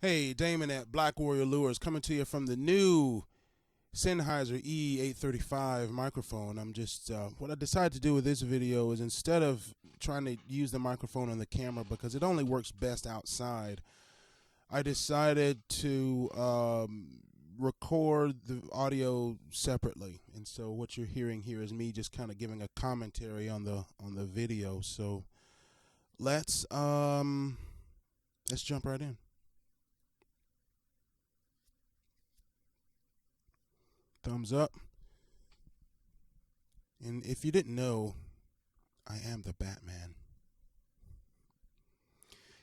Hey, Damon at Black Warrior Lures coming to you from the new Sennheiser E835 microphone. What I decided to do with this video is instead of trying to use the microphone on the camera because it only works best outside, I decided to record the audio separately. And so what you're hearing here is me just kind of giving a commentary on the video. So let's jump right in. Thumbs up. And if you didn't know, I am the Batman.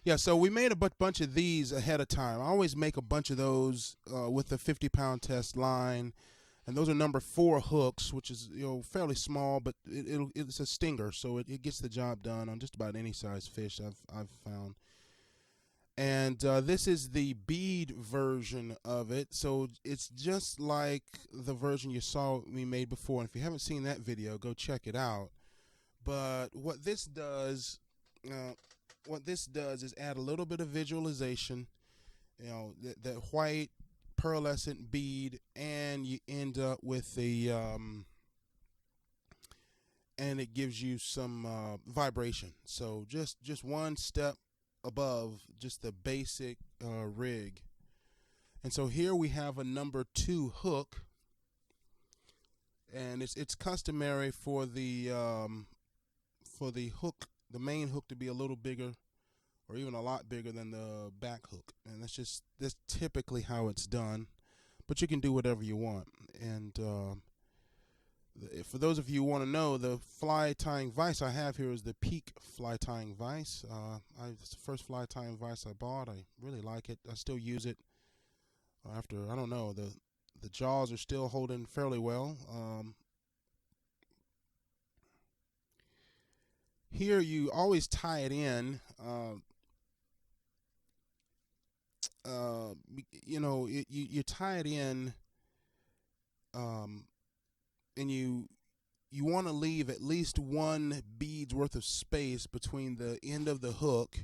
Yeah, so we made a bunch of these ahead of time. I always make a bunch of those with the 50-pound test line, and those are number 4 hooks, which is fairly small, but it's a stinger, so it gets the job done on just about any size fish I've found. And this is the bead version of it, so it's just like the version you saw me made before. And if you haven't seen that video, go check it out. But what this does is add a little bit of visualization. That white pearlescent bead, and you end up with the and it gives you some vibration. So just one step above just the basic rig. And so here we have a number 2 hook, and it's customary for the hook, the main hook, to be a little bigger or even a lot bigger than the back hook, and that's typically how it's done, but you can do whatever you want. And for those of you who want to know, the fly tying vise I have here is the Peak fly tying vise. It's the first fly tying vise I bought. I really like it. I still use it after, I don't know, the jaws are still holding fairly well. Here you always tie it in. You tie it in, and you want to leave at least one bead's worth of space between the end of the hook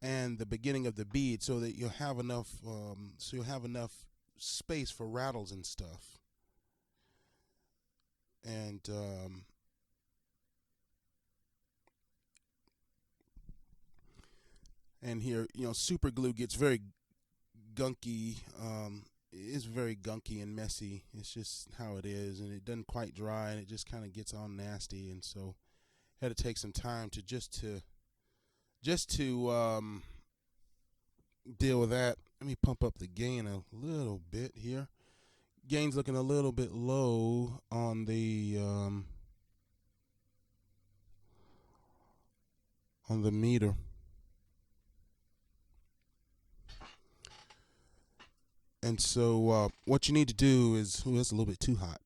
and the beginning of the bead, so that you'll have enough space for rattles and stuff. And here, super glue gets very gunky. It's very gunky and messy. It's just how it is, and it doesn't quite dry, and it just kind of gets all nasty. And so I had to take some time to deal with that. Let me pump up the gain a little bit here. Gain's looking a little bit low on the meter. And so what you need to do is, that's a little bit too hot.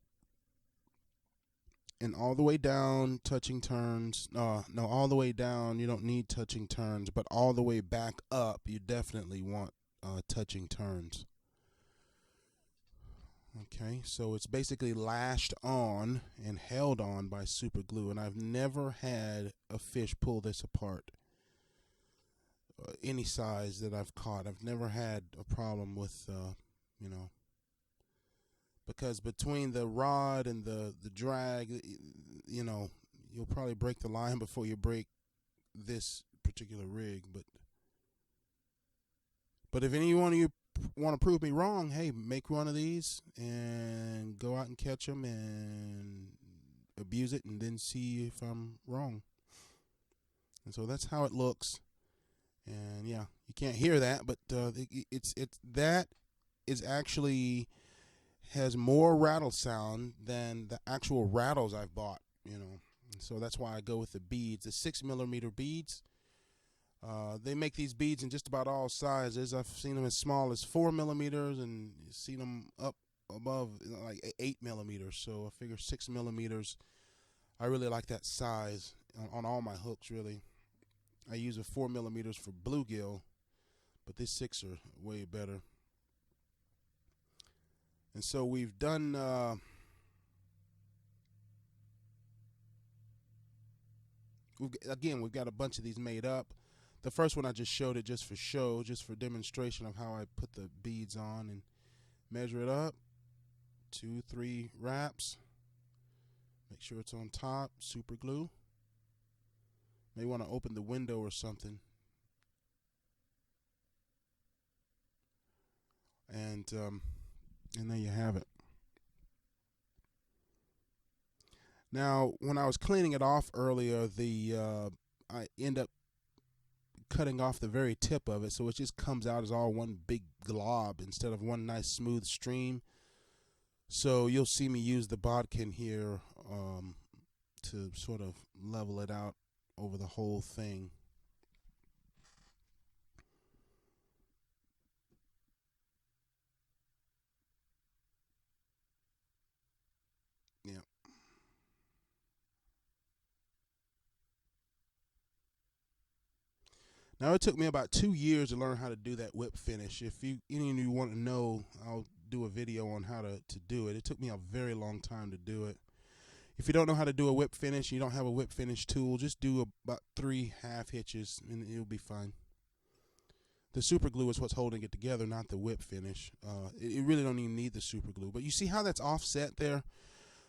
And all the way down, touching turns. No, all the way down, you don't need touching turns. But all the way back up, you definitely want touching turns. Okay, so it's basically lashed on and held on by super glue. And I've never had a fish pull this apart. Any size that I've caught, I've never had a problem with, because between the rod and the drag, you'll probably break the line before you break this particular rig. But if any one of you want to prove me wrong, hey, make one of these and go out and catch them and abuse it, and then see if I'm wrong. And so that's how it looks. And yeah, you can't hear that, but that is actually has more rattle sound than the actual rattles I've bought. And so that's why I go with the beads, the 6mm beads. They make these beads in just about all sizes. I've seen them as small as 4mm, and seen them up above like 8mm. So I figure 6mm. I really like that size on all my hooks, really. I use a 4mm for bluegill, but these 6 are way better. And so we've done we've got a bunch of these made up. The first one I just showed it just for show, just for demonstration of how I put the beads on, and measure it up. 2-3 wraps. Make sure it's on top. Super glue. May want to open the window or something. And there you have it. Now, when I was cleaning it off earlier, I end up cutting off the very tip of it, so it just comes out as all one big glob instead of one nice smooth stream. So you'll see me use the bodkin here to sort of level it out over the whole thing. Yeah. Now, it took me about 2 years to learn how to do that whip finish. If any of you want to know, I'll do a video on how to do it. It took me a very long time to do it. If you don't know how to do a whip finish, you don't have a whip finish tool, just do about 3 half hitches and it'll be fine. The super glue is what's holding it together, not the whip finish. It really don't even need the super glue. But you see how that's offset there?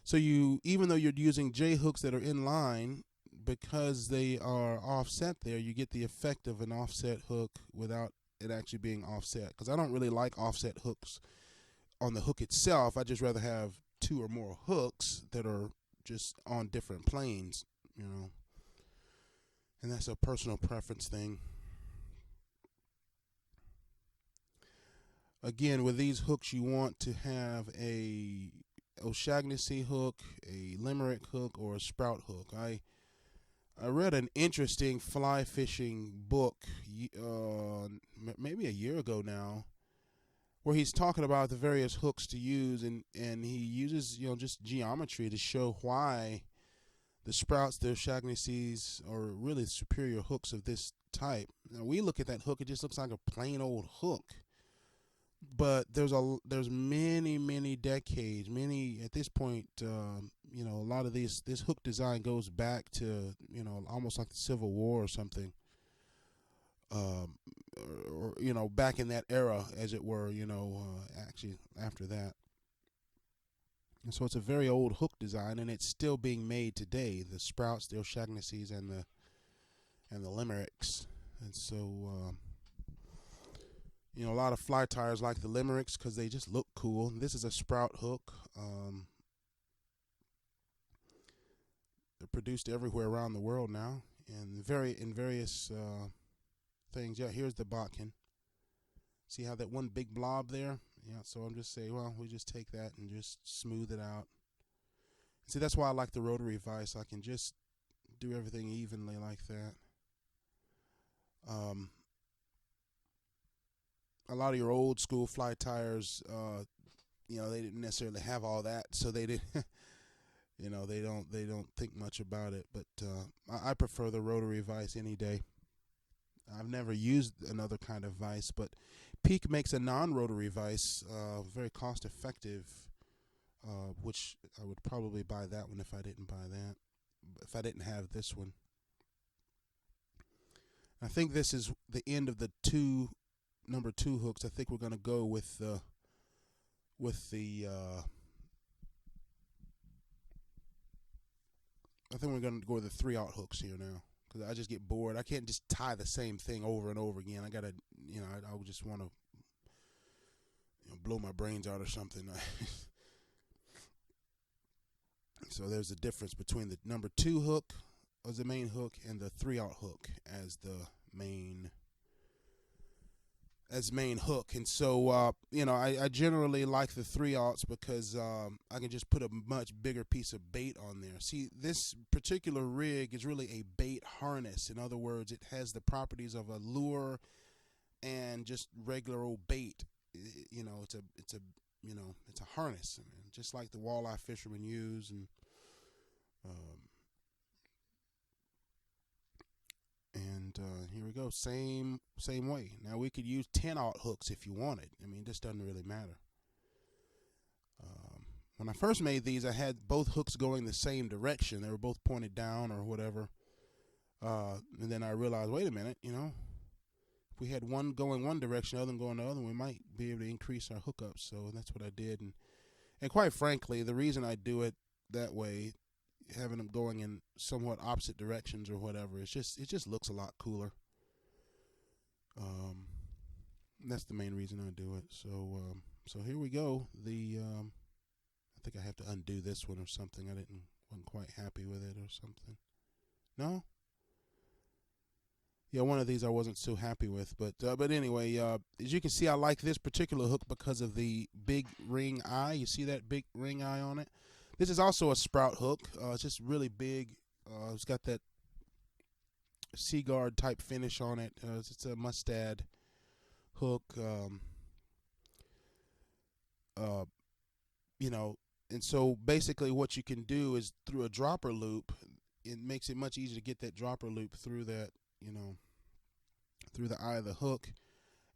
So even though you're using J hooks that are in line, because they are offset there, you get the effect of an offset hook without it actually being offset. Because I don't really like offset hooks on the hook itself. I just rather have 2 or more hooks that are just on different planes, and that's a personal preference thing. Again, with these hooks, you want to have a O'Shaughnessy hook, a Limerick hook, or a Sprout hook. I read an interesting fly fishing book maybe a year ago now, where he's talking about the various hooks to use, and he uses just geometry to show why the Sprouts, the O'Shaughnessy's, are really superior hooks of this type. Now, we look at that hook, it just looks like a plain old hook. But there's many decades, at this point, a lot of this hook design goes back to almost like the Civil War or something, or back in that era, as it were, actually after that. And so it's a very old hook design, and it's still being made today. The Sprouts, the O'Shaughnessy's, and the Limericks, and so. A lot of fly tires like the Limericks because they just look cool. This is a Sprout hook. They're produced everywhere around the world now, and in various things. Yeah, here's the bodkin. See how that one big blob there? Yeah, so I'm just saying, well, we just take that and just smooth it out. See, that's why I like the rotary vise. I can just do everything evenly like that. A lot of your old school fly tires, they didn't necessarily have all that, so they didn't, they don't think much about it. But I prefer the rotary vise any day. I've never used another kind of vise, but Peak makes a non-rotary vise, very cost effective, which I would probably buy that one if I didn't buy that, if I didn't have this one. I think this is the end of the number 2 hooks. I think we're going to go with the I think we're going to go with the 3/0 hooks here now, because I just get bored. I can't just tie the same thing over and over again. I got to, I would just want to blow my brains out or something. So there's a difference between the number 2 hook as the main hook and the 3/0 hook as the main hook. And so I generally like the 3/0s because I can just put a much bigger piece of bait on there. See, this particular rig is really a bait harness. In other words, it has the properties of a lure and just regular old bait. It's a harness, just like the walleye fishermen use. And here we go, same way. Now we could use 10/0 hooks if you wanted. It just doesn't really matter. When I first made these, I had both hooks going the same direction. They were both pointed down or whatever. And then I realized, wait a minute, you know, if we had one going one direction, the other one going the other, we might be able to increase our hookups. So that's what I did. And quite frankly, the reason I do it that way, having them going in somewhat opposite directions or whatever, it just looks a lot cooler. That's the main reason I do it. So here we go. I think I have to undo this one or something. Wasn't quite happy with it or something. No? Yeah, one of these I wasn't so happy with, but anyway, as you can see, I like this particular hook because of the big ring eye. You see that big ring eye on it? This is also a sprout hook. It's just really big. It's got that C-guard type finish on it. It's a mustad hook. You know, and so basically what you can do is through a dropper loop, it makes it much easier to get that dropper loop through that, you know, through the eye of the hook.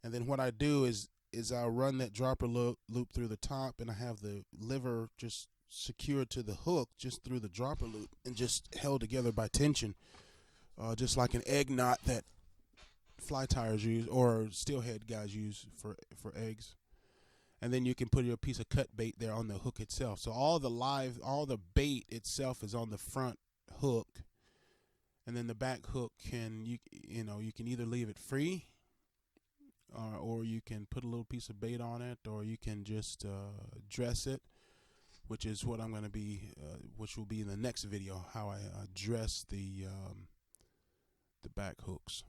And then what I do is I'll run that dropper loop through the top, and I have the liver just secured to the hook just through the dropper loop and just held together by tension, just like an egg knot that fly tires use or steelhead guys use for eggs. And then you can put your piece of cut bait there on the hook itself. So all the bait itself is on the front hook, and then the back hook you can either leave it free, or you can put a little piece of bait on it, or you can just dress it, which is what I'm going to be, which will be in the next video, how I dress the back hooks.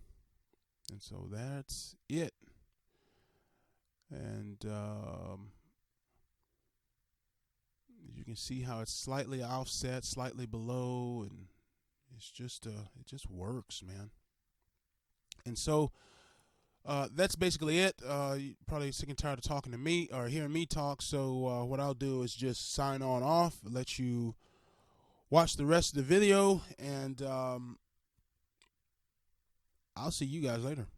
And so that's it. And you can see how it's slightly offset, slightly below, and it's just it just works, man. And so that's basically it. You're probably sick and tired of talking to me or hearing me talk. So what I'll do is just sign on off, let you watch the rest of the video, and I'll see you guys later.